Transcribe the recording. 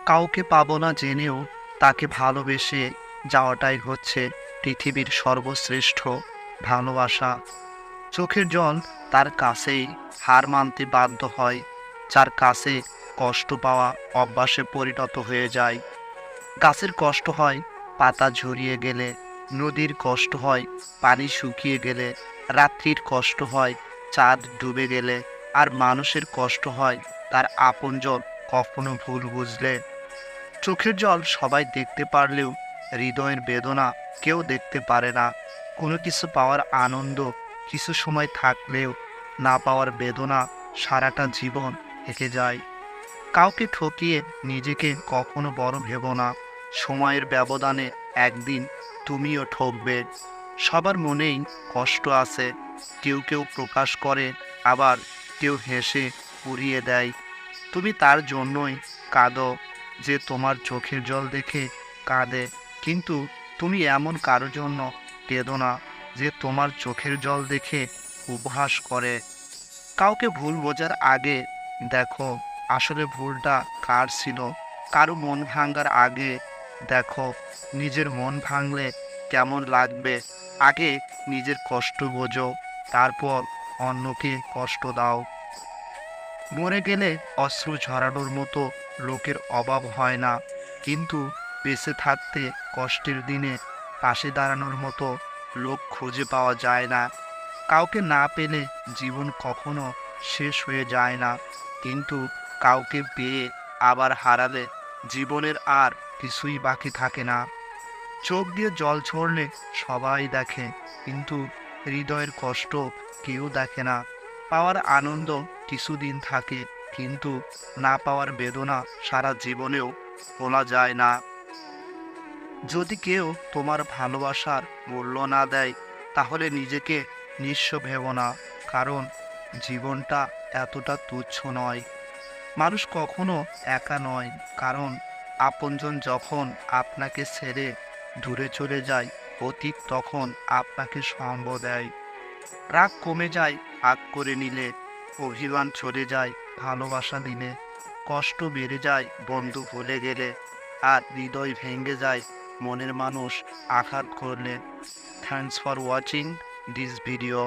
কাউকে পাবো না জেনেও তাকে ভালোবেসে যাওয়াটাই হচ্ছে পৃথিবীর সর্বশ্রেষ্ঠ ভালোবাসা। চোখের জল তার কাছেই হার মানতে বাধ্য হয়, যার কাছে কষ্ট পাওয়া অভ্যাসে পরিণত হয়ে যায়। গাছের কষ্ট হয় পাতা ঝরিয়ে গেলে, নদীর কষ্ট হয় পানি শুকিয়ে গেলে, রাত্রির কষ্ট হয় চাঁদ ডুবে গেলে, আর মানুষের কষ্ট হয় তার আপনজন কখনো ভুল বুঝলে। চোখের জল সবাই দেখতে পারলেও হৃদয়ের বেদনা কেউ দেখতে পারে না। কোনো কিছু পাওয়ার আনন্দ কিছু সময় থাকলেও না পাওয়ার বেদনা সারাটা জীবন থেকে যায়। কাউকে ঠকিয়ে নিজেকে কখনো বড় ভেবো না। সময়ের ব্যবধানে একদিন তুমিও ঠকবে। সবার মনেই কষ্ট আছে, কেউ কেউ প্রকাশ করে, আবার কেউ হেসে উড়িয়ে দেয়। তুমি তার জন্যই কাঁদো যে তোমার চোখের জল দেখে কাঁদে, কিন্তু তুমি এমন কারোর জন্য কেঁদো না যে তোমার চোখের জল দেখে উপহাস করে। কাউকে ভুল বোঝার আগে দেখো আসলে ভুলটা কার ছিল। কারো মন ভাঙার আগে দেখো নিজের মন ভাঙলে কেমন লাগবে। আগে নিজের কষ্ট বোঝো, তারপর অন্যকে কষ্ট দাও। মরে গেলে অশ্রু ঝরানোর মতো লোকের অভাব হয় না, কিন্তু বেঁচে থাকতে কষ্টের দিনে পাশে দাঁড়ানোর মতো লোক খুঁজে পাওয়া যায় না। কাউকে না পেলে জীবন কখনো শেষ হয়ে যায় না, কিন্তু কাউকে পেয়ে আবার হারালে জীবনের আর কিছুই বাকি থাকে না। চোখ দিয়ে জল ঝরলে সবাই দেখে, কিন্তু হৃদয়ের কষ্ট কেউ দেখে না। পাওয়ার আনন্দ কিছুদিন থাকে, কিন্তু না পাওয়ার বেদনা সারা জীবনেও ভোলা যায় না। যদি কেউ তোমার ভালোবাসার মূল্য না দেয়, তাহলে নিজেকে নিঃস্ব ভেবো না, কারণ জীবনটা এতটা তুচ্ছ নয়। মানুষ কখনো একা নয়, কারণ আপনজন যখন আপনাকে ছেড়ে দূরে চলে যায়, অতীত তখন আপনাকে সঙ্গ দেয়। রাগ কমে যায় আগ করে নিলে, অভিমান চলে যায় ভালোবাসা দিলে, কষ্ট বেড়ে যায় বন্ধু ভুলে গেলে, আর হৃদয় ভেঙে যায় মনের মানুষ আঘাত করলে। Thanks for watching this video.